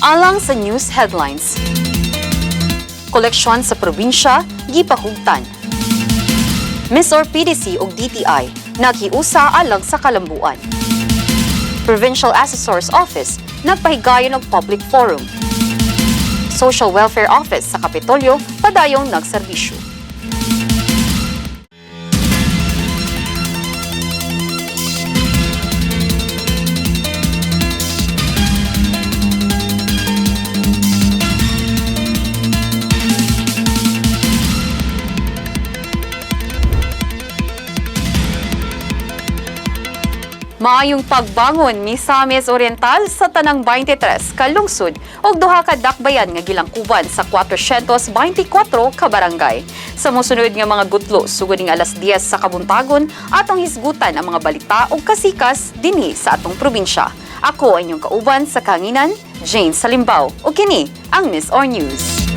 Alang sa news headlines. Koleksyon sa probinsya, gipahugtan. Miss or PDC ug DTI, naghiusa alang sa kalambuan. Provincial Assessor's Office, nagpahigayon og public forum. Social Welfare Office sa Kapitolyo, padayong nagserbisyo. Maayong pagbangon Misamis Oriental sa tanang 23 ka lungsod ug duha ka dakbayan nga gilangkuban sa 424 ka barangay. Sa mosunod nga mga gutlo sugod ning alas 10 sa kabuntagon atong hisgutan ang mga balita ug kasikas dinhi sa atong probinsya. Ako ang inyong kauban sa kanginan, Jane Salimbaw, ug kini ang Miss or News.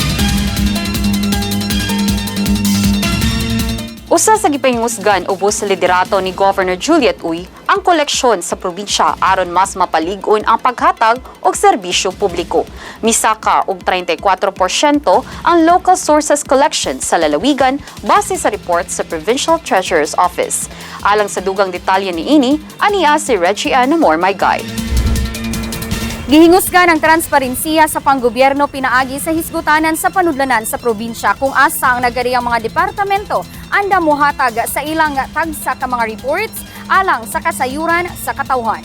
Usa sa gipahingusgan ubos sa liderato ni Governor Juliet Uy ang koleksyon sa probinsya aron mas mapalig-on ang paghatag og serbisyo publiko. Misaka og 34% ang local sources collection sa lalawigan base sa report sa Provincial Treasurer's Office. Alang sa dugang detalye niini, ania si Reggie Ann Mormaygay. Gihingusgan ang transparensiya sa panggobyerno pinaagi sa hisgutanan sa panudlanan sa probinsya kung asa ang nagariang mga departamento anda mohatag sa ilang tagsa ka mga reports alang sa kasayuran sa katawhan.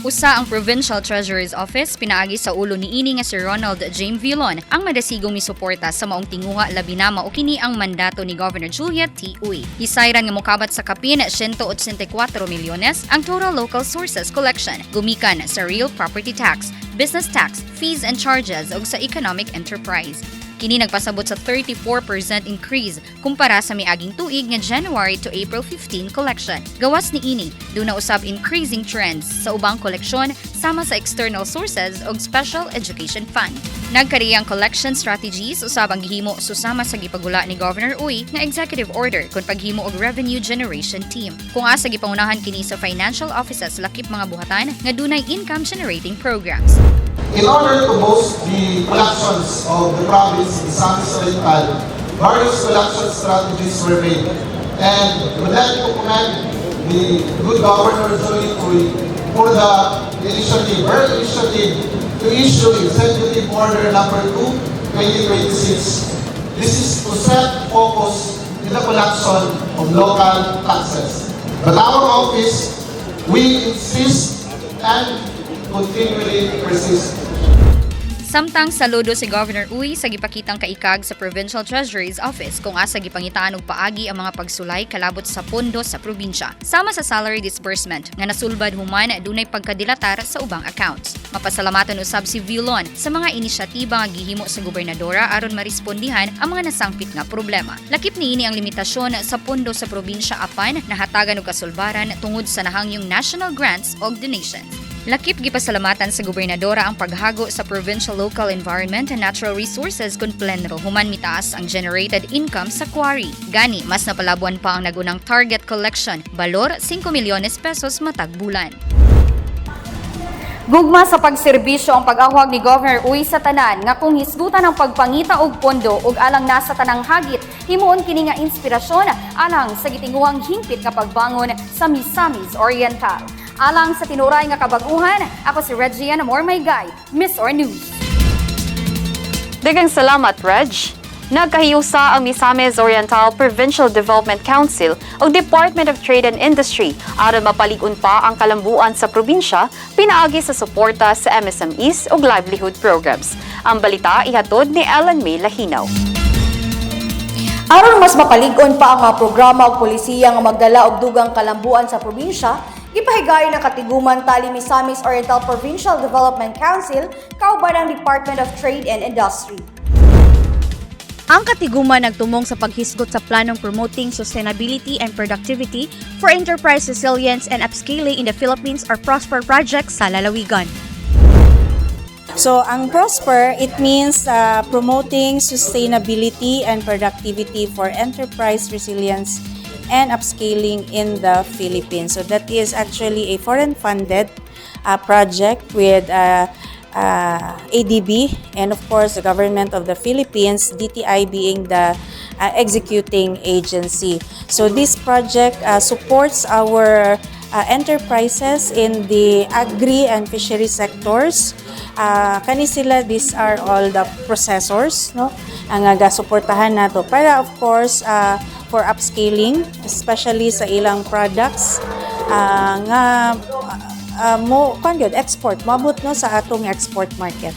Usa ang Provincial Treasurer's Office pinaagi sa ulo niini nga si Ronald James Villon ang madasigong misuporta sa maong tinguha labi na mao kini ang mandato ni Governor Juliet T. Uy. Hisayran nga mokabat sa kapin 184 milyones ang total local sources collection gumikan sa real property tax, business tax, fees and charges ug sa economic enterprise. Kini nagpasabot sa 34% increase kumpara sa miaging tuig nga January to April 15 collection. Gawas ni ini, duna usab increasing trends sa ubang koleksyon sama sa external sources ug special education fund. Nagkariyang collection strategies usab ang gihimo susama sa gipagula ni Governor Uy nga executive order kun paghimo og revenue generation team. Kung asa gipangunahan kini sa financial offices lakip mga buhatan nga dunay income generating programs. In order to boost the collections of the province in Misamis Oriental, various collection strategies were made. And we'd like to commend the good Governor Juliet Uy for the initiative, her initiative to issue Executive Order Number 2, 2026. This is to set focus in the collection of local taxes. But our office, we insist and continually persist. Samtang saludo si Governor Uy sa gipakitang kaikag sa Provincial Treasury's Office kung asa gipangitaan og paagi ang mga pagsulay kalabot sa pondo sa probinsya. Sama sa salary disbursement nga nasulbad human dunay pagkadilatar sa ubang accounts. Mapasalamatan usab si Villon sa mga inisyatiba nga gihimo sa gobernadora aron marespondihan ang mga nasangpit nga problema. Lakip niini ang limitasyon sa pondo sa probinsya apan nahatagan og kasulbaran tungod sa nahangyong national grants o donations. Lakip gipasalamatan sa gobernadora ang paghago sa provincial local environment and natural resources kun plenro human mitaas ang generated income sa quarry. Gani, mas napalabuan pa ang nagunang target collection, balor 5 milyones pesos matag bulan. Gugma sa pagserbisyo ang pag-awag ni Governor Uy sa tanan nga kung hisgutan ang pagpangita og pondo ug alang nasa tanang hagit, himuon kini nga inspirasyon alang sa gitinguhang hingpit nga pagbangon sa Misamis Oriental. Alang sa tinuray nga kabaguhan, ako si Reggie Ann Mormaygay, Miss or News. Daghang salamat, Reg. Nagkahiusa ang Misamis Oriental Provincial Development Council o Department of Trade and Industry aron mapalig-on pa ang kalambuan sa probinsya pinaagi sa suporta sa MSMEs o livelihood programs. Ang balita ihatod ni Ellen May Lahinaw. Aron mas mapalig-on pa ang mga programa o polisiya nga magdala og dugang kalambuan sa probinsya, gipahigayon ng katiguman tali Misamis Oriental Provincial Development Council kauban ang Department of Trade and Industry. Ang katiguman nagtumong sa paghisgot sa planong promoting sustainability and productivity for enterprise resilience and upscaling in the Philippines or PROSPER project sa lalawigan. So, ang PROSPER, it means promoting sustainability and productivity for enterprise resilience and upscaling in the Philippines. So, that is actually a foreign-funded project with ADB, and of course the government of the Philippines, DTI being the executing agency. So this project supports our enterprises in the agri and fishery sectors. Kani sila, these are all the processors, no? Ang suportahan nato para of course for upscaling, especially sa ilang products nga mo export mabot no sa atong export market.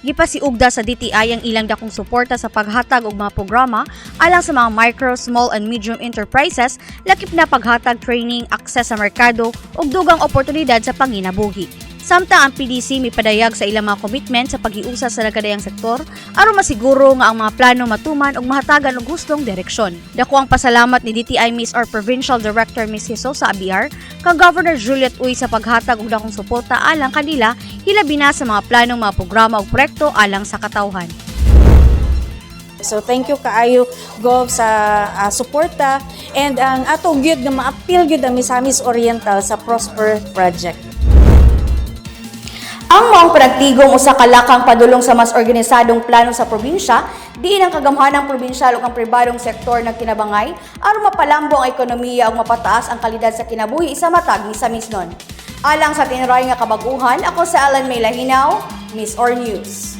Gipasiugda sa DTI ang ilang dakong suporta sa paghatag og mga programa alang sa mga micro, small and medium enterprises, lakip na paghatag training, akses sa merkado ug dugang oportunidad sa panginabuhi. Samtang ang PDC may padayag sa ilang mga commitment sa paghiusa sa nagkadayang sektor aron masiguro nga ang mga plano matuman ug mahatagan og hustong direksyon. Dako ang pasalamat ni DTI Miss or Provincial Director Ms. Hisosa Abiar kang Governor Juliet Uy sa paghatag og dakong suporta alang kanila hilabi na sa mga planong mga programa ug proyekto alang sa katawhan. So thank you kaayo Gov sa suporta and ang ato gyud nga ma-appeal gyud ang Misamis Oriental sa Prosper Project. Ang maong panagtigom usa ka lakang padulong sa mas organisadong plano sa probinsya, diin ang kagamhanang probinsyal ug ang pribadong sektor nagkinabangay aron mapalambo ang ekonomiya ug mapataas ang kalidad sa kinabuhi sa matag Misamis-non. Alang sa tinuray nga kabaguhan, ako si Ellen May Lahinaw, Miss Or News.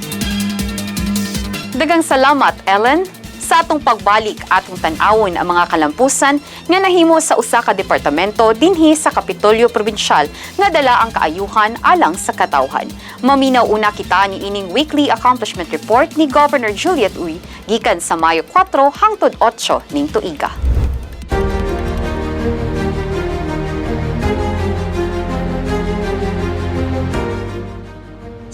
Daghang salamat, Ellen. Sa atong pagbalik atong tan-awon ang mga kalampusan nga nahimo sa usa ka departamento dinhi sa Kapitolyo Probinsyal nga dala ang kaayuhan alang sa katawhan. Maminaw una kita ni ining weekly accomplishment report ni Governor Juliet Uy gikan sa Mayo 4 hangtod 8 ning tuiga.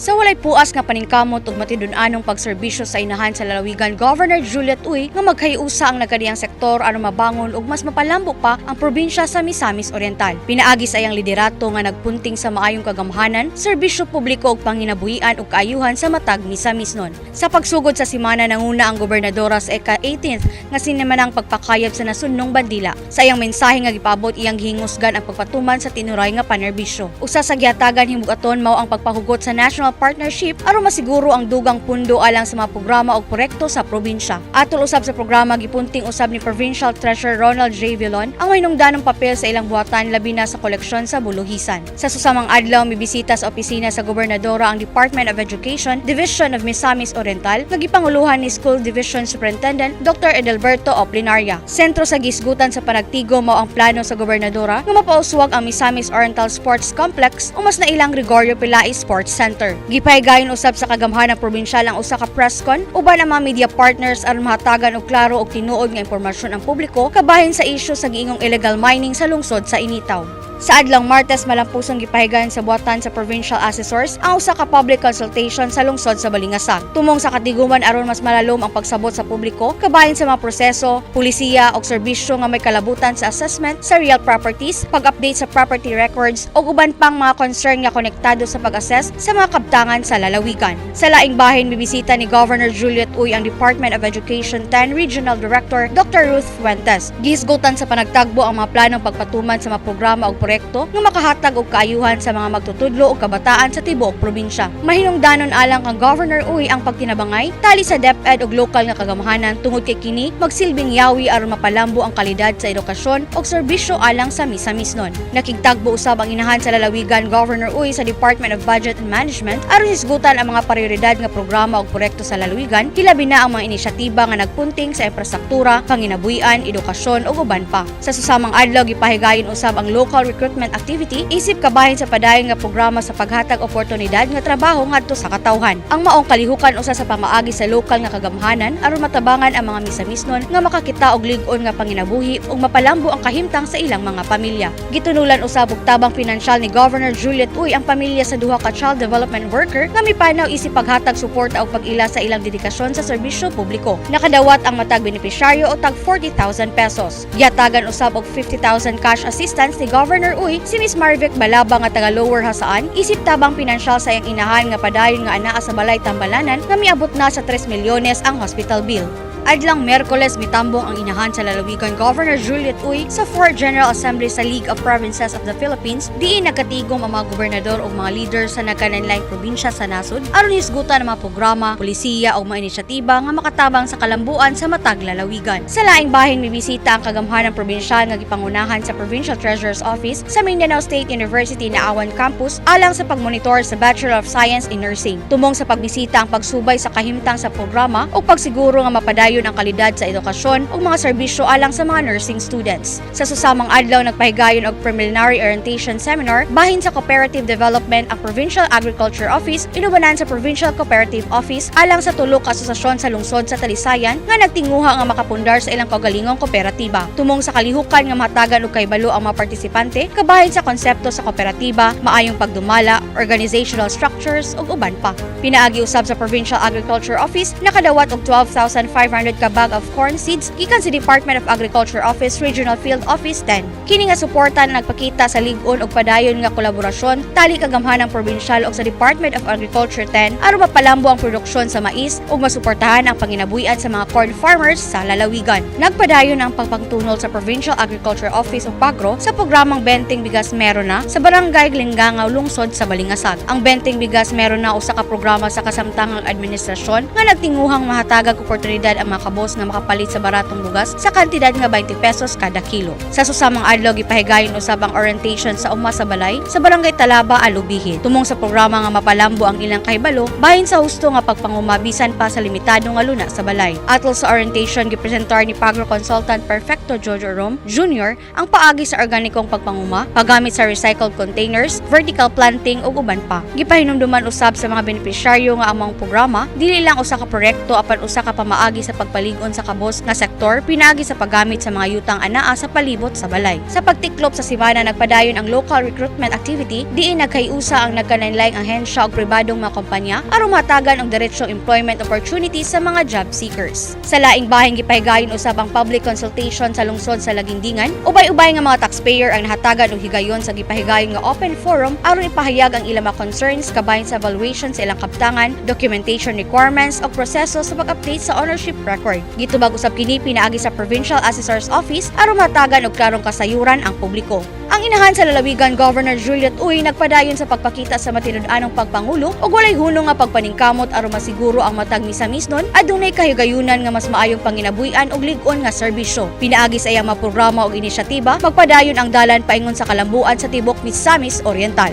Sa walay puas nga paningkamot ug matidun-anong pagserbisyo sa inahan sa lalawigan, Governor Juliet Uy nga magkayusa ang nagkadiyang sektor aron mabangon ug mas mapalambok pa ang probinsya sa Misamis Oriental. Pinaagi sa iyang liderato nga nagpunting sa maayong kagamhanan, serbisyo publiko ug panginabuhian ug kaayuhan sa matag Misamis-non. Sa pagsugod sa simana nanguna ang gobernadora sa ika-18th nga sinimanang pagpakayab sa nasunong bandila. Sa iyang mensahe nga gipaabot iyang gihingusgan ang pagpatuman sa tinuray nga panerbisyo. Usa sa gihatagan himugaton mao ang pagpahugot sa national partnership aron masiguro ang dugang pundo alang sa mga programa o proyekto sa probinsya. Atol usab sa programa gipunting usab ni Provincial Treasurer Ronald J. Vilon ang hinungdanong papel sa ilang buhatan labi na sa koleksyon sa buluhisan. Sa susamang adlaw mibisita sa opisina sa gobernadora ang Department of Education Division of Misamis Oriental nga gipanguluhan ni School Division Superintendent Dr. Edelberto Oplinaria. Sentro sa gisgutan sa panagtigo mao ang plano sa gobernadora nga mapauswag ang Misamis Oriental Sports Complex o mas na ilang Gregorio Pelaez Sports Center. Gipahigayon usab sa kagamhanang probinsyal ang usa ka presscon uban ang mga media partners aron mahatagan og klaro og tinuod nga impormasyon ang publiko kabahin sa isyu sa giingong illegal mining sa lungsod sa Initaw. Sa adlang Martes malampusong gipahigayon sa buhatan sa provincial assessors ang usa ka public consultation sa lungsod sa Balingasag. Tumong sa katiguman aron mas malalom ang pagsabot sa publiko kabahin sa mga proseso, pulisiya ug serbisyo nga may kalabutan sa assessment sa real properties, pag-update sa property records ug uban pang mga concern nga konektado sa pag-assess sa mga kabtangan sa lalawigan. Sa laing bahin bibisita ni Governor Juliet Uy ang Department of Education 10 Regional Director Dr. Ruth Fuentes. Gihisgutan sa panagtagbo ang mga planong pagpatuman sa mga programa ug proyekto nga makahatag og kaayuhan sa mga magtutudlo ug kabataan sa tibuok probinsya. Mahinungdanon alang kang Governor Uy ang pagtinabangay tali sa DepEd ug lokal nga kagamhanan tungod kay kini magsilbing yawi aron mapalambo ang kalidad sa edukasyon ug serbisyo alang sa Misamis-non. Nakigtagbo usab ang inahan sa lalawigan Governor Uy sa Department of Budget and Management aron hisgutan ang mga prioridad nga programa ug proyekto sa lalawigan hilabi na ang mga inisyatiba nga nagpunting sa infrastruktura, panginabuhian, edukasyon ug uban pa. Sa susamang adlaw gipahigayon usab ang local recruitment activity isip kabahin sa padayon nga programa sa paghatag oportunidad nga trabaho ngadto sa katawhan. Ang maong kalihukan usa sa pamaagi sa lokal nga kagamhanan aron matabangan ang mga Misamis-non nga makakita og lig-on nga panginabuhi ug mapalambo ang kahimtang sa ilang mga pamilya. Gitunulan usab og tabang pinansyal ni Governor Juliet Uy ang pamilya sa duha ka child development worker nga mipanaw isip paghatag suporta og pag-ila sa ilang dedikasyon sa serbisyo publiko. Nakadawat ang matag benepisyaryo o tag 40,000 pesos. Gihatagan usab og 50,000 cash assistance ni Governor Uy si Ms. Marvic Balaba nga taga Lower Hasaan isip tabang pinansyal sa iyang inahan nga padayon nga anaa sa balay Tambalanan nga miabot na sa 3 milyones ang hospital bill. Adlang Miyerkules mitambong ang inahan sa lalawigan Governor Juliet Uy sa 4th General Assembly sa League of Provinces of the Philippines, diin nagkatigom ang mga gobernador o mga leader sa nagkananlaing probinsya sa nasod aron hisgutan ang mga programa, polisiya o mga inisyatiba nga makatabang sa kalambuan sa matag lalawigan. Sa laing bahin mibisita ang kagamhanang probinsyal nga gipangunahan sa Provincial Treasurer's Office sa Mindanao State University na Awan Campus alang sa pagmonitor sa Bachelor of Science in Nursing. Tumong sa pagbisita ang pagsubay sa kahimtang sa programa o pagsiguro nga mapadayon ang kalidad sa edukasyon o mga serbisyo alang sa mga nursing students. Sa susamang adlaw nagpahigayon og preliminary orientation seminar bahin sa Cooperative Development ang Provincial Agriculture Office inubanan sa Provincial Cooperative Office alang sa tulo ka asosasyon sa lungsod sa Talisayan nga nagtinguha nga makapundar sa ilang kaugalingong kooperatiba. Tumong sa kalihukan nga mahatagan og kaybalo ang mga partisipante kabahin sa konsepto sa kooperatiba, maayong pagdumala, organizational structures ug uban pa. Pinaagi usab sa Provincial Agriculture Office nakadawat og 12,500 ka bag of corn seeds gikan sa Department of Agriculture Office Regional Field Office 10. Kini nga suporta na nagpakita sa lig-on og padayon nga kolaborasyon tali kagamhanang probinsyal og sa Department of Agriculture 10 aron mapalambo ang produksyon sa mais ug masuportahan ang panginabuhian sa mga corn farmers sa lalawigan. Nagpadayon ang pagpangtunol sa Provincial Agriculture Office o PAGRO sa programang Benteng Bigas Meron Na sa Barangay Glingangaw lungsod sa Balingasag. Ang Benteng Bigas Meron Na usa ka programa sa kasamtangang administrasyon nga nagtinguhang mahatagag oportunidad ang mga kabos nga makapalit sa baratong bugas sa kantidad nga 20 pesos kada kilo. Sa susamang adlaw gipahigayon usab ang orientation sa Uma sa Balay sa Barangay Talaba, Alubihin. Tumong sa programa nga mapalambo ang ilang kahibalo bahin sa husto nga pagpangumabisan pa sa limitado nga luna sa balay. Atol sa orientation gipresentar ni Pagro Consultant Perfecto Jojo Rom Jr. ang paagi sa organikong pagpanguma, paggamit sa recycled containers, vertical planting ug uban pa. Gipahinumduman usab sa mga benepisyaryo nga ang mga programa dili lang usa ka proyekto apan usa ka pamaagi sa pagpalig-on sa kabos nga sektor pinaagi sa paggamit sa mga yutang anaa sa palibot sa balay. Sa pagtiklop sa simana nagpadayon ang local recruitment activity diin nagkayusa ang nagkananlaing ahensya ug pribadong mga kompanya aron matagan ang diretsong employment opportunities sa mga job seekers. Sa laing bahin gipahigayon usab ang public consultation sa lungsod sa Lagindingan, ubay-ubay nga mga taxpayer ang nahatagan og higayon sa gipahigayon nga open forum aron ipahayag ang ilang mga concerns kabahin sa evaluation sa ilang kaptangan, documentation requirements ug proseso sa pag-update sa ownership record. Gitubag usab kini pinaagi sa Provincial Assessor's Office aron matagan og klarong kasayuran ang publiko. Ang inahan sa lalawigan Governor Juliet Uy nagpadayon sa pagpakita sa matinud-anong pagpangulo ug walay hunong nga pagpaningkamot aron masiguro ang matag misa-misnon adunay kahigayunan nga mas maayong panginabuhian ug lig-on nga serbisyo. Pinaagi sa iyang mga programa ug inisyatiba, magpadayon ang dalan paingon sa kalambuan sa tibok Misamis Oriental.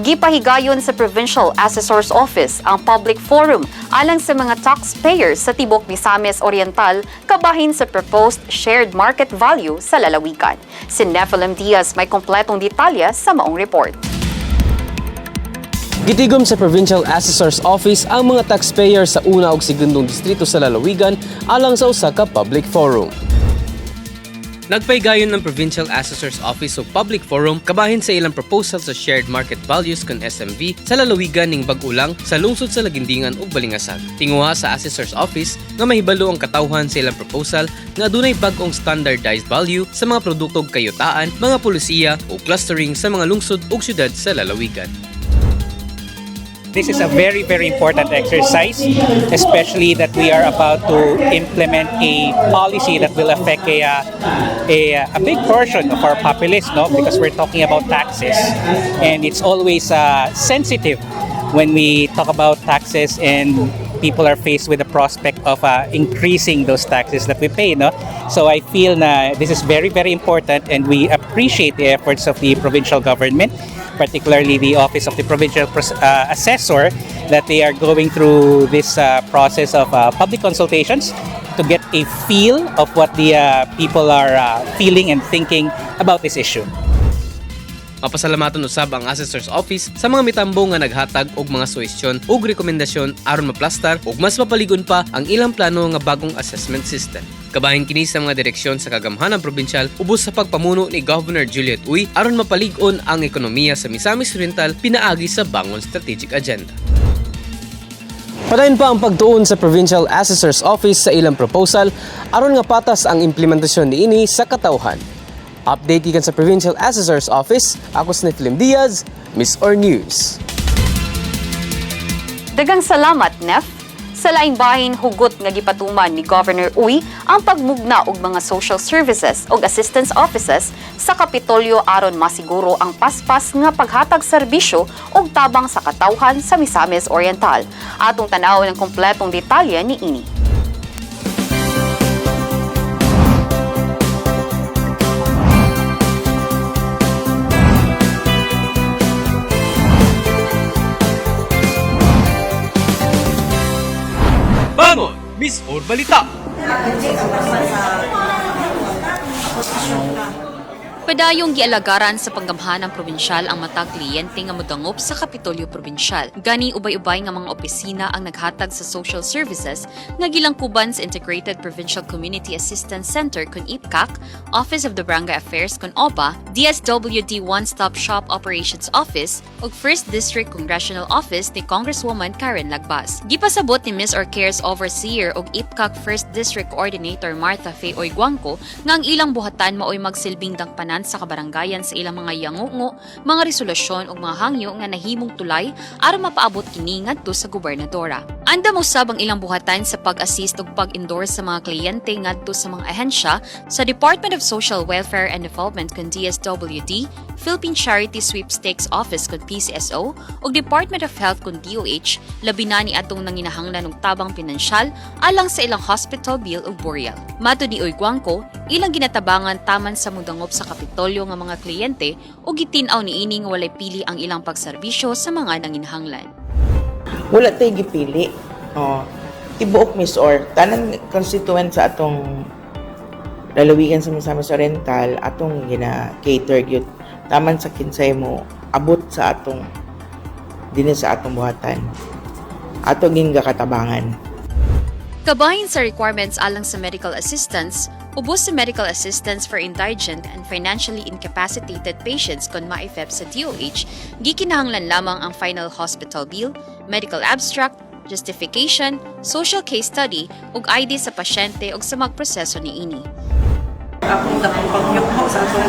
Gipahigayon sa Provincial Assessor's Office ang public forum alang sa mga taxpayers sa tibok Misamis Oriental kabahin sa proposed shared market value sa lalawigan. Si Nephilim Diaz may kompletong detalye sa maong report. Gitigom sa Provincial Assessor's Office ang mga taxpayer sa una ug segundong distrito sa lalawigan alang sa usa ka public forum. Nagpaygayon ng Provincial Assessor's Office o Public Forum kabahin sa ilang proposal sa shared market values kon SMV sa lalawigan ning bag-ulang sa lungsod sa Lagindingan ug Balingasag. Tinguha sa Assessor's Office nga mahibalo ang katawhan sa ilang proposal nga adunay bag-ong standardized value sa mga produktong kayutaan, mga polisiya o clustering sa mga lungsod ug syudad sa lalawigan. This is a very, very important exercise, especially that we are about to implement a policy that will affect a big portion of our populace, no? Because we're talking about taxes, and it's always sensitive when we talk about taxes and people are faced with the prospect of increasing those taxes that we pay, no? So I feel na this is very, very important, and we appreciate the efforts of the provincial government, particularly the Office of the Provincial Assessor, that they are going through this process of public consultations to get a feel of what the people are feeling and thinking about this issue. Mapasalamatan usab ang Assessor's Office sa mga mitambong nga naghatag og mga suhestyon ug rekomendasyon aron maplastar ug mas mapaligon pa ang ilang plano nga bagong assessment system. Kabahin kini sa mga direksyon sa kagamhanang probinsyal ubos sa pagpamuno ni Governor Juliet Uy aron mapalig-on ang ekonomiya sa Misamis Oriental pinaagi sa Bangon Strategic Agenda. Padayon pa ang pagtuon sa Provincial Assessor's Office sa ilang proposal aron nga patas ang implementasyon niini sa katawhan. Update gikan sa Provincial Assessor's Office, ako si Neflim Diaz, Miss Or News. Dagang salamat, Nef. Sa laing bahin, hugot nga gipatuman ni Governor Uy ang pagmugna og mga social services ug assistance offices sa Kapitolyo aron masiguro ang paspas nga paghatag serbisyo ug tabang sa katawhan sa Misamis Oriental. Atong tanawon ang kompletong detalye ni ini. Bangon, Miss Or Balita! Padayong gialagaran sa panggamhanang probinsyal ang matag kliyente nga modangop sa Kapitolyo Probinsyal. Gani ubay-ubay nga mga opisina ang naghatag sa social services nga gilangkuban sa Integrated Provincial Community Assistance Center kun IPCAC, Office of the Barangay Affairs kun OBA, DSWD One-Stop Shop Operations Office ug 1st District Congressional Office ni Congresswoman Karen Lagbas. Gipasabot ni Ms. Orcares Overseer ug IPCAC 1st District Coordinator Martha Faye Oiguangco nga ang ilang buhatan maoy magsilbing dangpanan sa kabarangayan sa ilang mga yangungo, mga resolusyon ug mga hangyo nga nahimong tulay aron mapaabot kini ngadto sa gobernadora. Andam usab ang ilang buhatan sa pag-assist ug pag-endorse sa mga kliyente ngadto sa mga ahensya sa Department of Social Welfare and Development kun DSWD, Philippine Charity Sweepstakes Office kun PCSO ug Department of Health kun DOH, labi na ni atong nanginahanglan og tabang pinansyal alang sa ilang hospital bill ug burial. Matud ni Oiguangco, ilang ginatabangan taman sa mudangop sa Kapitolyo nga mga kliyente ug gitin-aw niini nga walay pili ang ilang pagserbisyo sa mga nanginahanglan. Wala tayo gipili. Tibuok Miss Or, tanang constituent sa atong lalawigan sa Misamis Oriental, atong gina-cater yun. Taman sa kinsay mo, abot sa atong, din sa atong buhatan. Atong gingakatabangan. Kabahin sa requirements alang sa medical assistance, ubos sa medical assistance for indigent and financially incapacitated patients kon maifep sa DOH, gikinahanglan lamang ang final hospital bill, medical abstract, justification, social case study ug ID sa pasyente ug sa magproseso niini. Akong dakong pagyukmo sa atong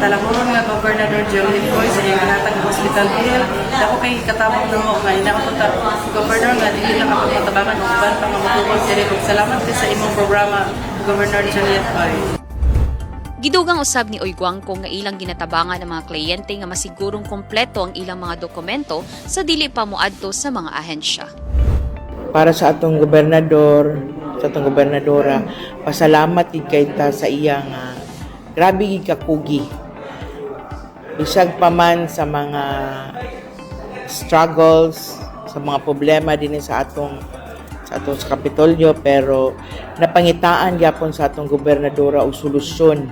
talaburon nga Governor Juliet Coy sa iyang ginatag hospital bill. Dako kay katabang namo nga inapunta Governor nga dili lang kapag matabangan og uban pa nga matubag diri ug salamat sa imong programa Governor Juliet Coy. Gidugang usab ni Oiguangco nga ilang ginatabangan ang mga kliyente nga masigurong kompleto ang ilang mga dokumento sa dili pa moadto sa mga ahensya. Para sa atong gobernador, sa atong gobernadora, pasalamat gid kay ta sa iyang grabe gid kakugi. Bisag pa man sa mga struggles, sa mga problema din sa atong sa Kapitolyo, pero napangitaan gyapon sa atong gobernadora og solusyon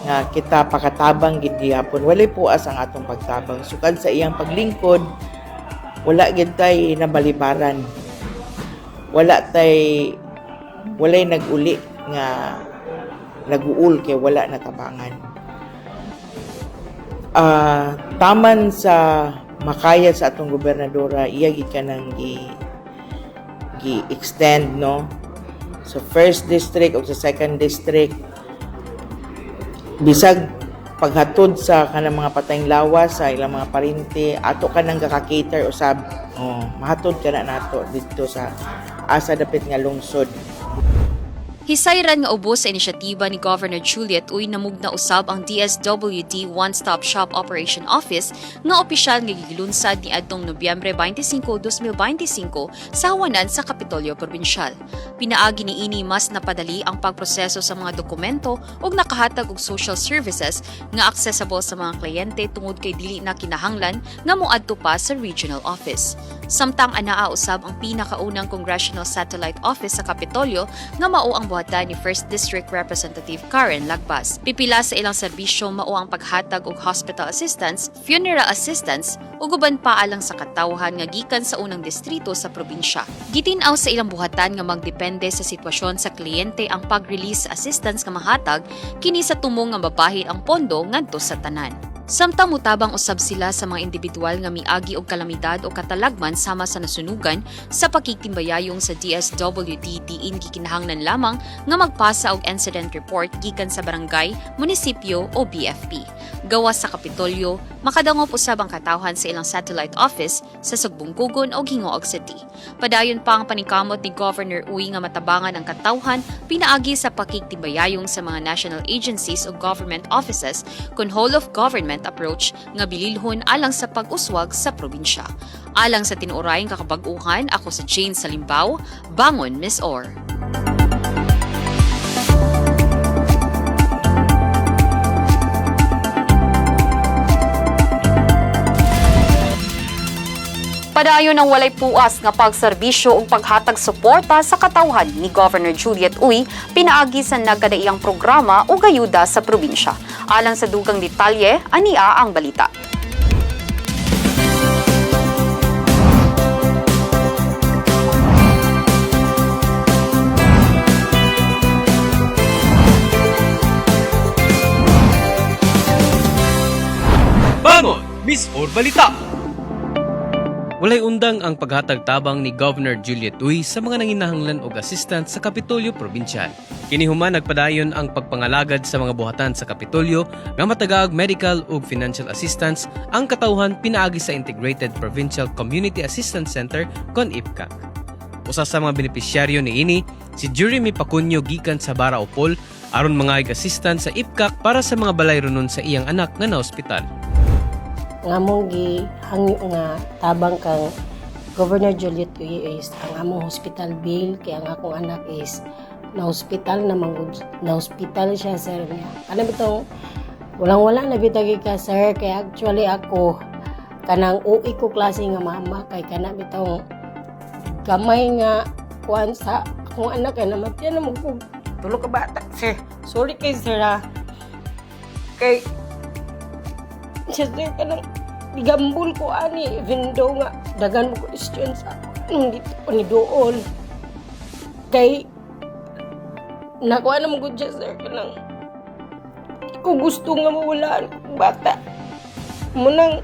nga kita pakatabang gid gyapon. Walay puas ang atong pagtabang. Sukad sa iyang paglingkod, wala gid tay nabalibaran. Walay nag-uli nga nag-uul kay wala natabangan. Taman sa makaya sa atong gobernadora, iya gid kanang gi-extend no sa 1st district o sa 2nd district, bisag paghatod sa kanang mga patayng lawas sa ilang mga parinte, ato ka nang gaka-cater usab. Mahatod ka na nato dito sa asa dapit nga lungsod. Hisayran nga ubos sa inisyatiba ni Governor Juliet Uy namugna usab ang DSWD One-Stop Shop Operation Office nga opisyal nga gilunsad ni adtong Nobyembre 25, 2025 sa hawanan sa Kapitolyo Probinsyal. Pinaagi niini mas napadali ang pagproseso sa mga dokumento ug nakahatag og social services nga accessible sa mga kliyente tungod kay dili na kinahanglan nga moadto pa sa regional office. Samtang anaa usab ang pinakaunang Congressional Satellite Office sa Kapitolyo nga mao ang buhatan ni 1st District Representative Karen Lagbas. Pipila sa ilang serbisyo mao ang paghatag og hospital assistance, funeral assistance ug uban pa alang sa katawhan nga gikan sa unang distrito sa probinsya. Gitin-aw sa ilang buhatan nga magdepende sa sitwasyon sa kliyente ang pag-release assistance nga mahatag kini sa tumong nga mabahin ang pondo ngadto sa tanan. Samtang mutabang usab sila sa mga individual nga miagi og kalamidad o katalagman sama sa nasunugan sa pakiktimbayayong sa DSWD diin gikinahanglan lamang nga magpasa og incident report gikan sa barangay, munisipyo o BFP. Gawas sa Kapitolyo, makadangop usab ang katawhan sa ilang satellite office sa Sugbungkugon o Hingoog City. Padayon pa ang panikamot ni Governor Uy nga matabangan ang katawhan pinaagi sa pakiktimbayayong sa mga national agencies o government offices kun whole of government approach nga bililhon alang sa pag-uswag sa probinsya. Alang sa tinuorayng kakabag-uhan, ako sa Jane Salimbaw, Bangon Miss Or. Padayon ang walay puas nga pagserbisyo ug paghatag suporta sa katawhan ni Governor Juliet Uy pinaagi sa nagkadaiyang programa ug ayuda sa probinsya. Alang sa dugang detalye, ania ang balita. Bangon, Miss Or Balita! Walay undang ang paghatag tabang ni Governor Juliet Uy sa mga nanginahanglan og assistant sa Kapitolyo Provincial. Kinihuman nagpadayon ang pagpangalagad sa mga buhatan sa Kapitolyo nga matagaag medical ug financial assistance ang katawhan pinaagi sa Integrated Provincial Community Assistance Center kon IPCAC. Usa sa mga benepisyaryo niini si Jeremy Pacunyo gikan sa Bara Opol aron mga assistant sa IPCAC para sa mga balay runon sa iyang anak nga na-ospital. Nga mong gihangyo nga tabang kang Governor Juliet Uy is ang among hospital bill kaya ang akong anak is na hospital siya sir niya. Ano bitong walang-wala na bitagi ka sir kaya actually ako kanang UI ko klase nga mama kay kana bitong gamay nga kuan sa akong anak kay namatyan na mo tulo ka bata sir. Sorry kay sir ha. Kay siya sir kanang igambul ko ani even though nga dagan mo question sa dito pa ni dool kay nakuha na mo good siya sir kanang ko gusto nga mawalaan kong bata munang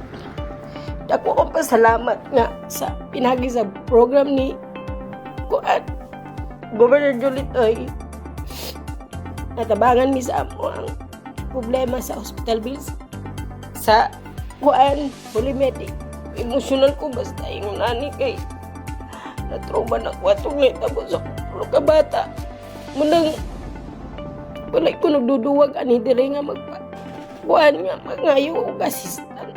dako akong pasalamat nga sa pinagi sa program ni kuan Governor Juliet Uy natabangan mi sa amo ang problema sa hospital bills sa kuan, polymetric. Emotional ko basta yung nani kay na-trauma na ko atong tapos ako ka bata. Munang walay ko nagduduwag ani dire nga kuan nga mangayo og assistant.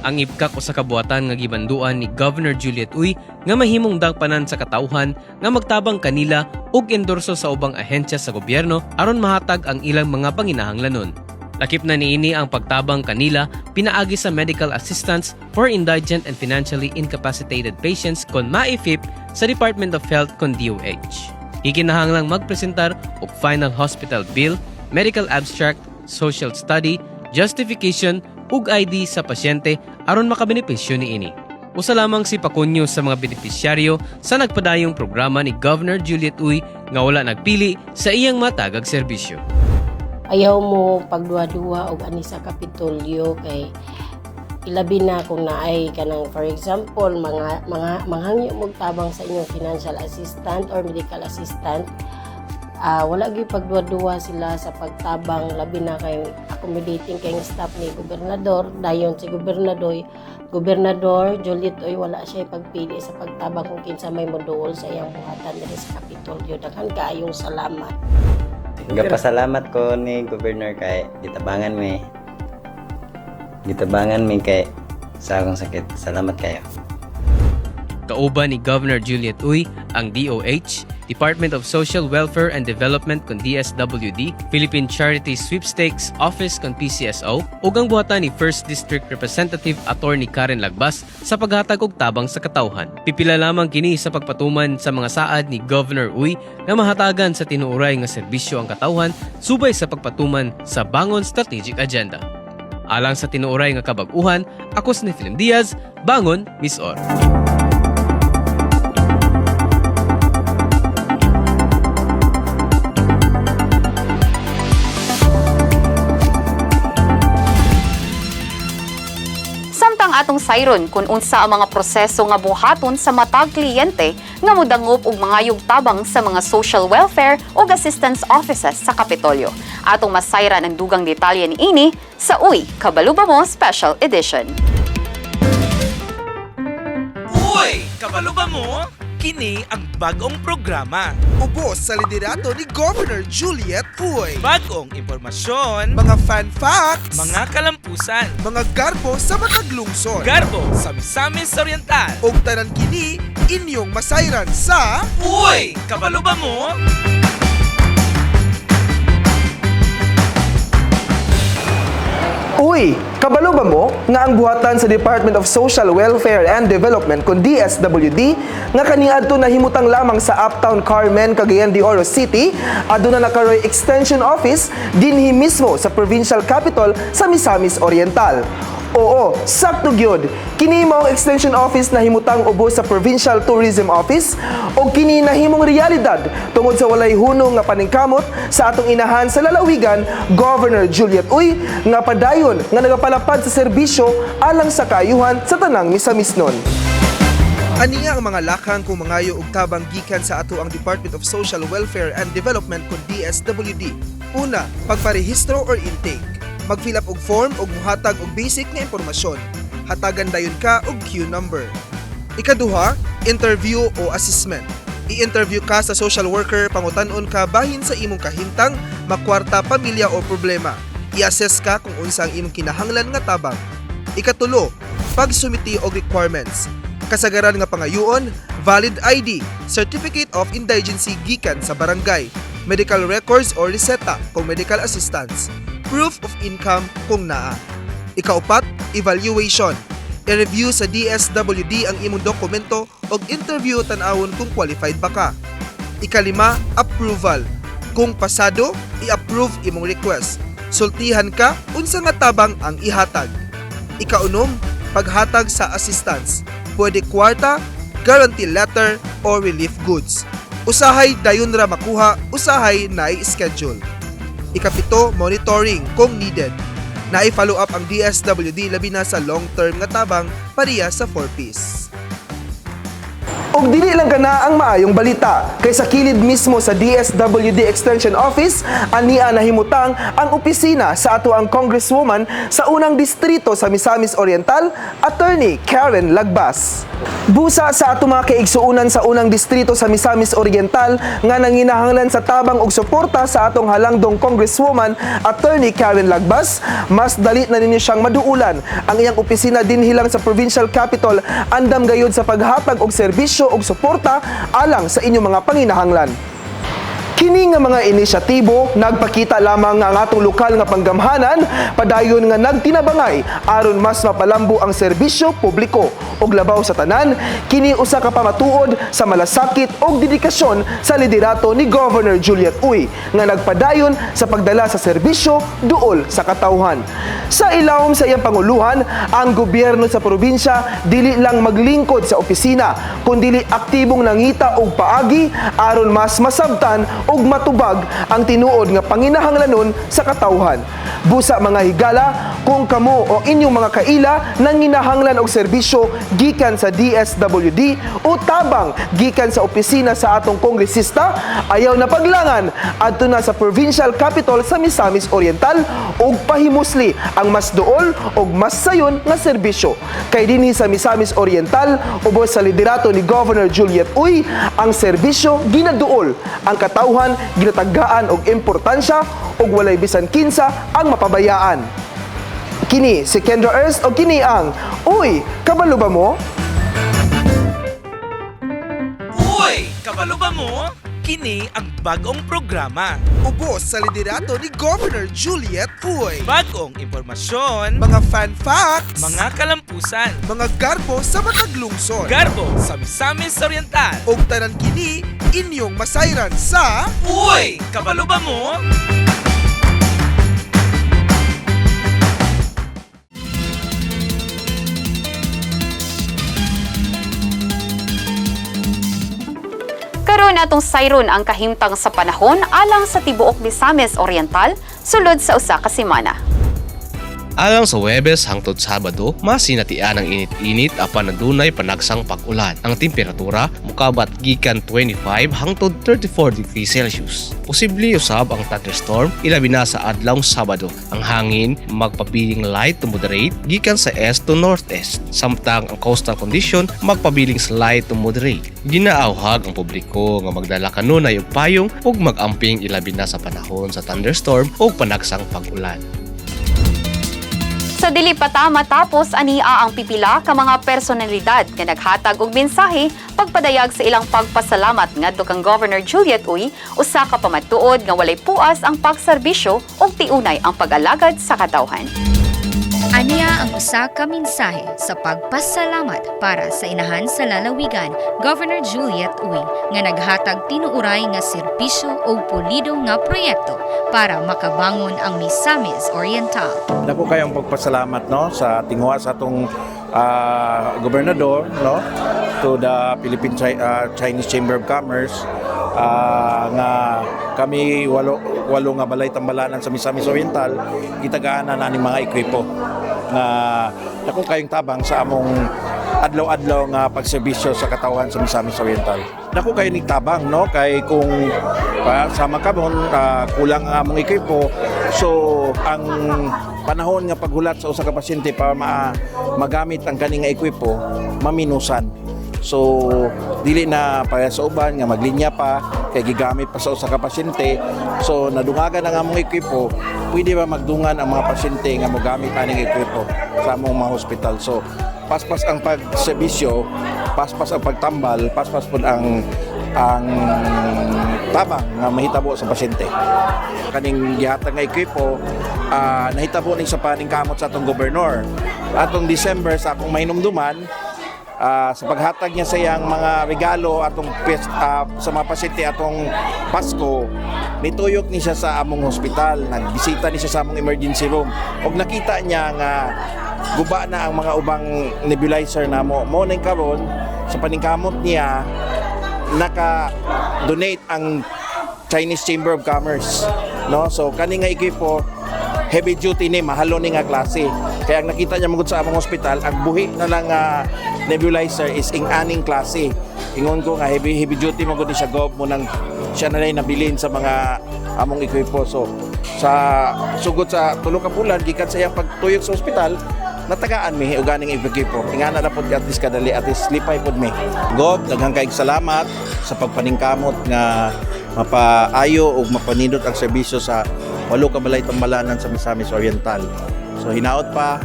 Ang IPCAC usa ka buhatan nga gibanduan ni Governor Juliet Uy nga mahimong dagpanan sa katawhan nga magtabang kanila og endorso sa ubang ahensya sa gobyerno aron mahatag ang ilang mga panginahanglanon. Lakip na niini ang pagtabang kanila pinaagi sa medical assistance for indigent and financially incapacitated patients kon MAIFIP sa Department of Health kon DOH. Ikinahanglang magpresentar og final hospital bill, medical abstract, social study, justification ug ID sa pasyente aron makabenepisyo niini. Usa lamang si Pacunyo sa mga benepisyaryo sa nagpadayong programa ni Governor Juliet Uy nga wala nagpili sa iyang matagag serbisyo. Ayaw mo pagduwa-duwa og ani sa Kapitolyo kay ilabi na kung naay kanang for example mga manghangyo mo tabang sa inyong financial assistant or medical assistant wala gyud pagduwa-duwa sila sa pagtabang labi na kay accommodating kay staff ni gobernador dayon si gobernador Juliet Uy wala siya pagpili sa pagtabang kung kinsa may moduol sa iyang buhatan diri sa Kapitolyo. Daghan kaayong salamat. Gapasalamat ko ni Governor kay gitabangan mi kay sa akong sakit. Salamat kayo. Kauban ni Governor Juliet Uy ang DOH, Department of Social Welfare and Development kon DSWD, Philippine Charity Sweepstakes Office kon PCSO ug ang buhatan ni 1st District Representative Attorney Karen Lagbas sa paghatag og tabang sa katawhan. Pipila lamang kini sa pagpatuman sa mga saad ni Governor Uy na mahatagan sa tinuoray nga serbisyo ang katawhan subay sa pagpatuman sa Bangon Strategic Agenda. Alang sa tinuoray nga kabag-uhan, ako si Film Diaz, Bangon, Miss Or. atong sayron kung unsa ang mga proseso nga buhaton sa matag kliyente nga modangop og mga yugtabang sa mga social welfare o assistance offices sa Kapitolyo. Atong masayran ang dugang detalye niini sa Uy, Kabalo Ba Mo Special Edition. Uy, kabalo ba mo? Kini ang bagong programa. Ubos sa liderato ni Governor Juliet Uy. Bagong impormasyon, Mga fan facts, mga kalampusan, mga garbo sa matag lungsod. garbo sa Misamis Oriental. Og tanan kini inyong masayran sa Uy, kabalo ba mo? Uy, kabalo ba mo nga ang buhatan sa Department of Social Welfare and Development kun DSWD nga kaniadto nahimutang lamang sa Uptown Carmen, Cagayan de Oro City, aduna nakaroy extension office dinhi mismo sa provincial capital sa Misamis Oriental. Oo, sakto gyud. Kini mao ang extension office na himutang ubos sa Provincial Tourism Office o kini nahimong realidad tungod sa walay hunong nga paningkamot sa atong inahan sa lalawigan, Governor Juliet Uy, nga padayon nga nagapalapad sa serbisyo alang sa kaayuhan sa tanang Misamisnon. Aniya ang mga lakang kung mangayo og tabang gikan sa ato ang Department of Social Welfare and Development kun DSWD. Una, pagparehistro or intake. Mag-fill up og form og muhatag og basic nga impormasyon. Hatagan dayon ka og queue number. Ikaduha, interview o assessment. I-interview ka sa social worker pangutan-on ka bahin sa imong kahimtang, makwarta, pamilya o problema. I-assess ka kung unsa ang imong kinahanglan nga tabang. Ikatulo, pagsumiti og requirements. Kasagaran nga pangayuon, valid ID, Certificate of Indigency gikan sa barangay, medical records or reseta kung medical assistance, proof of income kung naa. Ikaupat, evaluation. I-review sa DSWD ang imong dokumento o interview tan-awon kung qualified ba ka. Ikalima, approval. Kung pasado, i-approve imong request. Sultihan ka unsa nga tabang ang ihatag. Ikaunom, paghatag sa assistance. Pwede kwarta, guarantee letter, or relief goods. Usahay dayon ra makuha, usahay na i-schedule. Ikapito, monitoring kung needed. Na-follow up ang DSWD labi na sa long-term nga tabang pariya sa 4Ps. Og dili lang kana ang maayong balita, kay sa kilid mismo sa DSWD Extension Office, ania nahimutang ang opisina sa ato ang Congresswoman sa unang distrito sa Misamis Oriental, Attorney Karen Lagbas. Busa sa ato mga kaigsuunan sa unang distrito sa Misamis Oriental nga nanginahanglan sa tabang og suporta sa atong halangdong Congresswoman Attorney Karen Lagbas, mas dali na ninyo siyang maduulan ang iyang opisina dinhi lang sa provincial capital, andam gayud sa paghatag og serbisyo og suporta alang sa inyong mga panginahanglan. Kini nga mga inisyatibo nagpakita lamang nga ang atong lokal nga panggamhanan padayon nga nagtinabangay aron mas mapalambo ang serbisyo publiko og labaw sa tanan, kini usa ka pamatuod sa malasakit og dedikasyon sa liderato ni Governor Juliet Uy nga nagpadayon sa pagdala sa serbisyo duol sa katawhan. Sa ilawom sa iyang panguluhan, ang gobyerno sa probinsya dili lang maglingkod sa opisina kundi aktibong nangita og paagi aron mas masabtan og matubag ang tinuod nga panginahanglanon sa katawhan. Busa mga higala, kung kamo o inyong mga kaila nanginahanglan og serbisyo gikan sa DSWD o tabang gikan sa opisina sa atong kongresista, ayaw na paglangan adto na sa provincial capital sa Misamis Oriental ug pahimusli ang mas duol ug mas sayon nga serbisyo. Kay dinhi sa Misamis Oriental, ubos sa liderato ni Governor Juliet Uy, ang serbisyo ginaduol, ang katawhan ginatagaan og importansya ug walay bisan kinsa ang mapabayaan. Kini si Kendra Ernst o kini ang Uy, kabalo ba mo? Uy, kabalo ba mo? Kini ang bagong programa. Ubos sa liderato ni Governor Juliet Uy. Bagong impormasyon, Mga fan facts, mga kalampusan, mga garbo sa matag lungsod. garbo sa Misamis Oriental. Og tanan kini inyong masayran sa Uy, kabalo ba mo? Karon atong sayron ang kahimtang sa panahon alang sa tibuok Misamis Oriental sulod sa usa ka semana. Alang sa Huwebes hangtod Sabado, masinatian ang init-init apan nadunay panagsang pag-ulan. Ang temperatura mukabat gikan 25 hangtod 34 degrees Celsius. Posible usab ang thunderstorm ilabi na sa adlawng Sabado. Ang hangin magpabiling light to moderate gikan sa east to northeast. Samtang ang coastal condition magpabiling slight to moderate. Ginaawhag ang publiko nga magdala kanunay og payong ug mag-amping ilabi na sa panahon sa thunderstorm ug panagsang pag-ulan. Sa dili pa ta matapos ania ang pipila ka mga personalidad nga naghatag og mensahe pagpadayag sa ilang pagpasalamat ngadto kang Governor Juliet Uy usa ka pamatuod nga walay puas ang pagserbisyo ug tiunay ang pag-alagad sa katawhan. Aniya ang usa ka mensahe sa pagpasalamat para sa inahan sa lalawigan, Governor Juliet Uy, nga naghatag tinuuray nga serbisyo o pulido nga proyekto para makabangon ang Misamis Oriental. Dako kayong pagpasalamat no sa tingwa sa atong gobernador no to the Philippine Chinese Chamber of Commerce nga kami walo nga balay tambalanan sa Misamis Oriental gitagaanan na ning mga ekwipo nga dako kayong tabang sa among adlaw-adlaw nga pagserbisyo sa katawhan sa Misamis Oriental. Dako kayo ni tabang no kay kung sama kabon kulang ang among ekwipo so ang panahon nga paghulat sa usa ka pasyente para magamit ang kaning nga ekwipo maminusan. So dili na para sa uban nga maglinya pa kay gigamit pa sa usa ka pasyente. So nadungagan ang among ekwipo, pwede ba magdungan ang mga pasyente nga mogamit aning ekwipo sa among mga hospital. So paspas ang pagserbisyo, paspas ang pagtambal, paspas pud ang tabang nga mahitabo sa pasyente. Kaning gihatag nga ekwipo nahitabo ni sa paningkamot sa atong gobernador. Atong December sa akong mahinumduman sa paghatag niya sa iyang mga regalo atong sa mga pasyente atong Pasko, nituyok ni siya sa among hospital, nagbisita ni siya sa among emergency room ug nakita niya nga guba na ang mga ubang nebulizer namo. Mo ning karon sa paningkamot niya naka-donate ang Chinese Chamber of Commerce no. So kani nga equipo heavy duty ni mahalo ni nga klase. Kaya ang nakita niya magud sa among hospital ang buhi na lang nebulizer is ing aning klase. Ingon ko nga heavy duty magud ni siya gob mo nang siya na lang nabilin sa mga among ekwipo. So sa sugod sa tulo ka bulan gikan sa iyang pagtuyok sa ospital natagaan mi og aning ekwipo. Ingana na pud at least kadali at least lipay pud mi. Gob daghang kaayong salamat sa pagpaningkamot nga mapaayo ug mapanindot ang serbisyo sa 8 ka balay tambalanan sa Misamis Oriental. So hinaot pa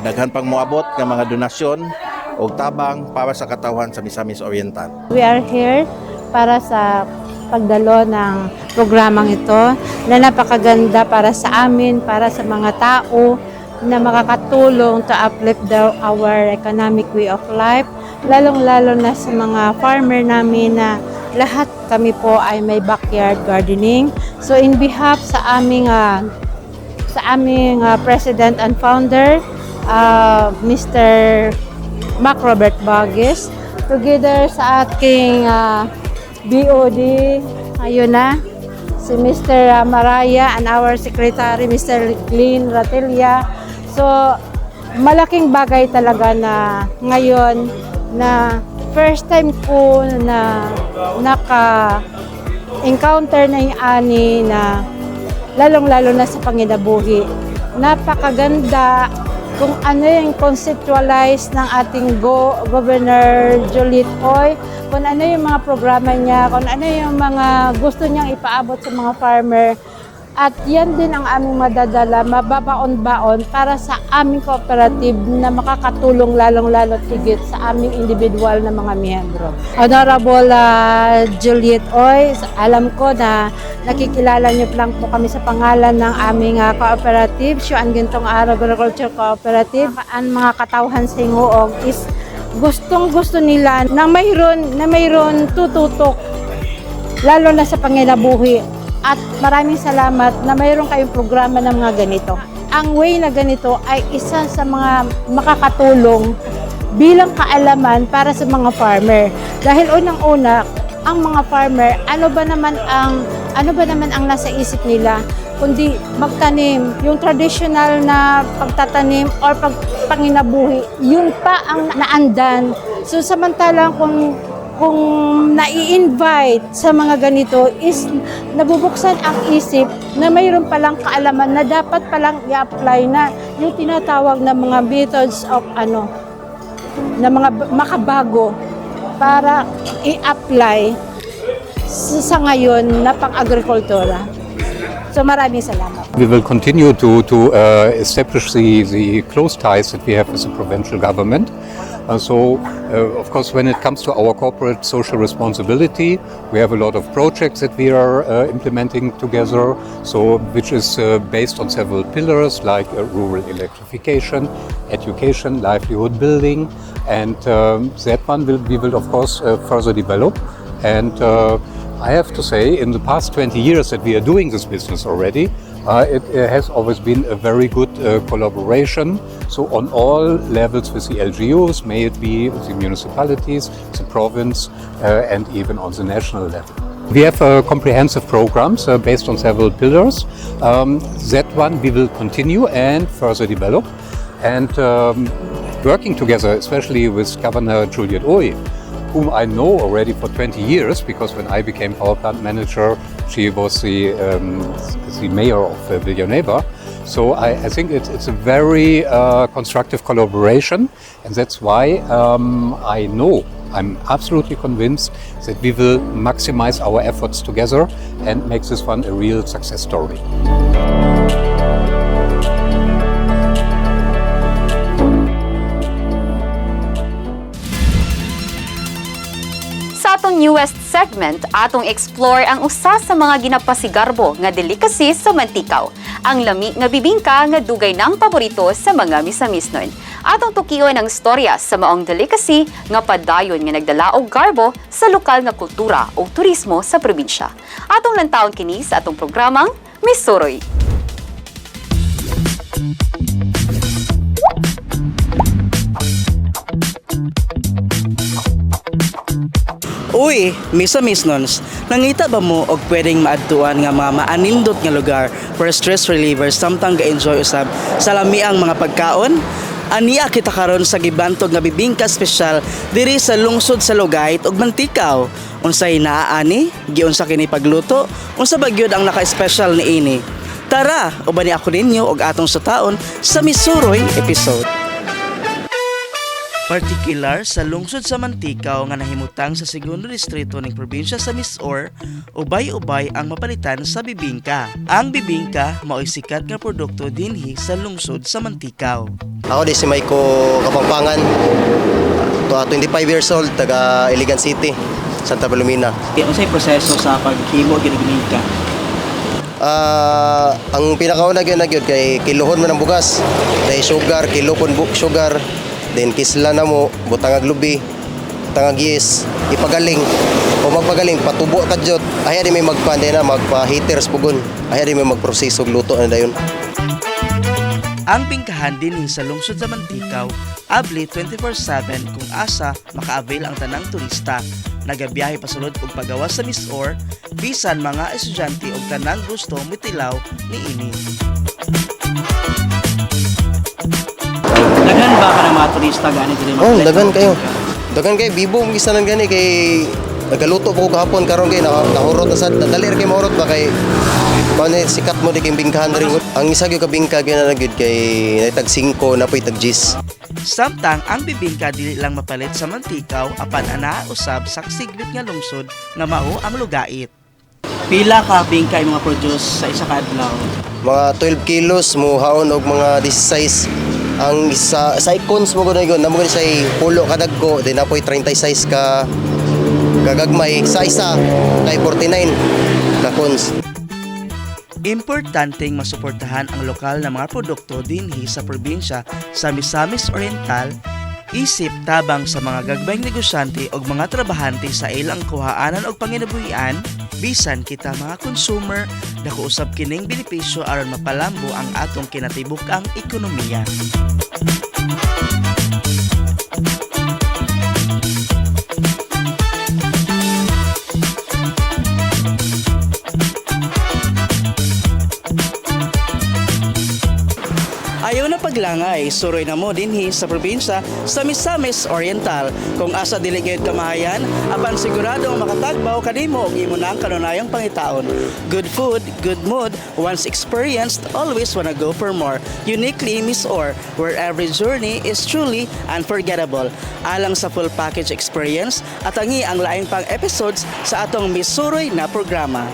daghan pang moabot nga mga donasyon o tabang para sa katawhan sa Misamis Oriental. We are here para sa pagdalo ng programang ito na napakaganda para sa amin, para sa mga tao na makakatulong to uplift our economic way of life, lalong-lalo na sa mga farmer namin na lahat kami po ay may backyard gardening. So in behalf sa aming President and Founder, Mr. Mac Robert Bagues, together sa aking BOD, ayun na, si Mr. Maraya and our Secretary, Mr. Glenn Ratilla. So, malaking bagay talaga na ngayon na first time ko na naka-encounter na yung ani na lalong-lalo na sa panginabuhi. Napakaganda kung ano yung conceptualize ng ating Governor Juliet Uy, kung ano yung mga programa niya, kung ano yung mga gusto niyang ipaabot sa mga farmer. At yan din ang aming madadala, mababaon-baon para sa aming cooperative na makakatulong lalong-lalo tigit sa aming individual na mga miyembro. Honorable Juliet Uy, alam ko na nakikilala niyo lang po kami sa pangalan ng aming cooperative, Siuan Gintong Agriculture Cooperative. Ang mga katawhan sa Hingoog is gustong-gusto nila na mayroon tututok, lalo na sa panginabuhi. At maraming salamat na mayroon kayong programa ng mga ganito. Ang way na ganito ay isa sa mga makakatulong bilang kaalaman para sa mga farmer. Dahil unang-una, ang mga farmer, ano ba naman ang ano ba naman ang nasa isip nila, kundi magtanim. Yung traditional na pagtatanim or panginabuhi, yun pa ang naandan. So samantalang kung nai-invite sa mga ganito is nabubuksan ang isip na mayroon palang kaalaman na dapat palang i-apply na yung tinatawag na mga methods of na mga makabago para i-apply sa ngayon na pang-agrikultura. So maraming salamat. We will continue to establish the close ties that we have with the provincial government. Of course, when it comes to our corporate social responsibility, we have a lot of projects that we are implementing together, which is based on several pillars like rural electrification, education, livelihood building, and that one we will of course further develop. And I have to say, in the past 20 years that we are doing this business already, it has always been a very good collaboration. So on all levels with the LGUs, may it be the municipalities, the province, and even on the national level. We have comprehensive programs based on several pillars. That one we will continue and further develop. And working together, especially with Governor Juliet Oey, whom I know already for 20 years, because when I became power plant manager, she was the mayor of Villanueva. So I think it's a very constructive collaboration, and that's why I'm absolutely convinced that we will maximize our efforts together and make this one a real success story. Sa atong newest segment, atong explore ang usa sa mga ginapasigarbo nga delicacy sa Mantikaw, ang lami nga bibingka nga dugay ng paborito sa mga misamisnon. Atong tukiyon ang storya sa maong delicacy nga padayon nga nagdala og garbo sa lokal nga kultura o turismo sa probinsya. Atong lantawon kini sa atong programang Miss Suroy. Uy, misa-misnons, nangita ba mo og pwedeng maadtuan nga mga maanindot nga lugar for stress relievers samtang ga-enjoy usab sa lamiang mga pagkaon? Aniya kita karon sa gibantog nga bibingka espesyal diri sa lungsod sa Lugayt ug Mantikaw. Unsay naaani, giunsa kini pagluto, unsa ba gyud ang naka-espesyal niini? Tara, ubani ako ninyo og atong sutaon sa Miss Suroy episode. Partikular sa lungsod sa Mantikaw nga nahimutang sa segundo distrito ng probinsya sa Misaur, ubay-ubay ang mapalitan sa bibingka. Ang bibingka mao'y sikat nga produkto dinhi sa lungsod sa Mantikaw. Ako di si Maiko Kapampangan, 25 years old, taga Iligan City, Santa Palomina. Unsay proseso sa paghimo gyud bibingka? Ang pinakauna gyud kay kilohon man ang bugas, dahil sugar, kilo pun sugar. Then kisla na mo, butang aglubi, butang agis, ipagaling. Kung magpagaling, patubo ka dyan. Ayaw di may magpande na, magpa-heaters pugon. Ayaw di may magproseso luto na dayon. Ang bingkahan din sa lungsod sa Mantikaw, abli 24/7 kung asa maka-avail ang tanang turista. Nagabiyahe pasulod og pagawas sa Misaur, bisan mga estudyante og tanang gusto mitilaw niini. Daghan ba ka ng mga turista gani diri? Daghan kayo. Daghan kayo, bibo gisa nang gani kay nagaluto po gahapon karon kay nahurot na sa dali kay mahurot ba kay paano sikat mo di kay bingkahan rin. Ang isa gyud ka bingka gyud na gyud kay natag 5 na poy tag 10. Samtang ang bibingka dili lang mapalit sa Mantikaw apan ana usab sa siglit nga lungsod nga mao ang Lugait. Pila ka bingka mga produce sa isa ka adlaw? Mga 12 kilos mo haon og mga 16. Ang isa sa icons mo gud namo gud say pulo kadagko din apoy 36 ka gagagmay sa isa kay 49 ka cons. Importanteng masuportahan ang lokal na mga produkto dinhi sa probinsya sa Misamis Oriental, isip tabang sa mga gagmayng negosyante o mga trabahante sa ilang kuhaanan o panginabuhian, bisan kita mga consumer, dako usab kining benepisyo aron mapalambo ang atong kinatibuk-ang ekonomiya. Ayaw na paglangay, suroy na mo dinhi sa probinsya sa Misamis Oriental. Kung asa dili gayud kamahayan, apan sigurado makatagbaw kanimo og imo na ang kanunayang pangitaon. Good food, good mood, once experienced, always wanna go for more. Uniquely Miss Or, where every journey is truly unforgettable. Alang sa full package experience at angi ang laing pang episodes sa atong Miss Suroy na programa.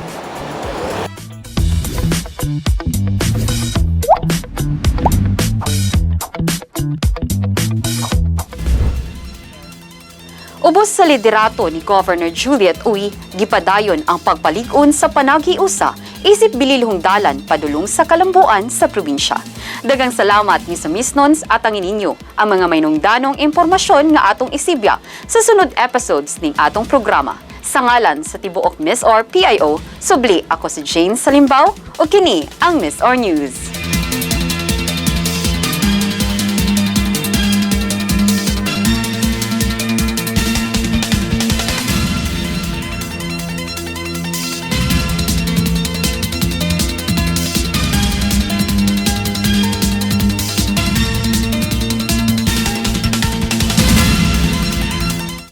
Ubos sa liderato ni Governor Juliet Uy, gipadayon ang pagpalig-on sa panaghiusa isip bililhong dalan padulong sa kalambuan sa probinsya. Dagang salamat ni sa Misnons at ang ininyo ang mga maynungdanong impormasyon nga atong isibya sa sunod episodes ning atong programa. Sa ngalan sa tibuok Miss Or PIO, subli ako si Jane Salimbao o kini ang Miss Or News.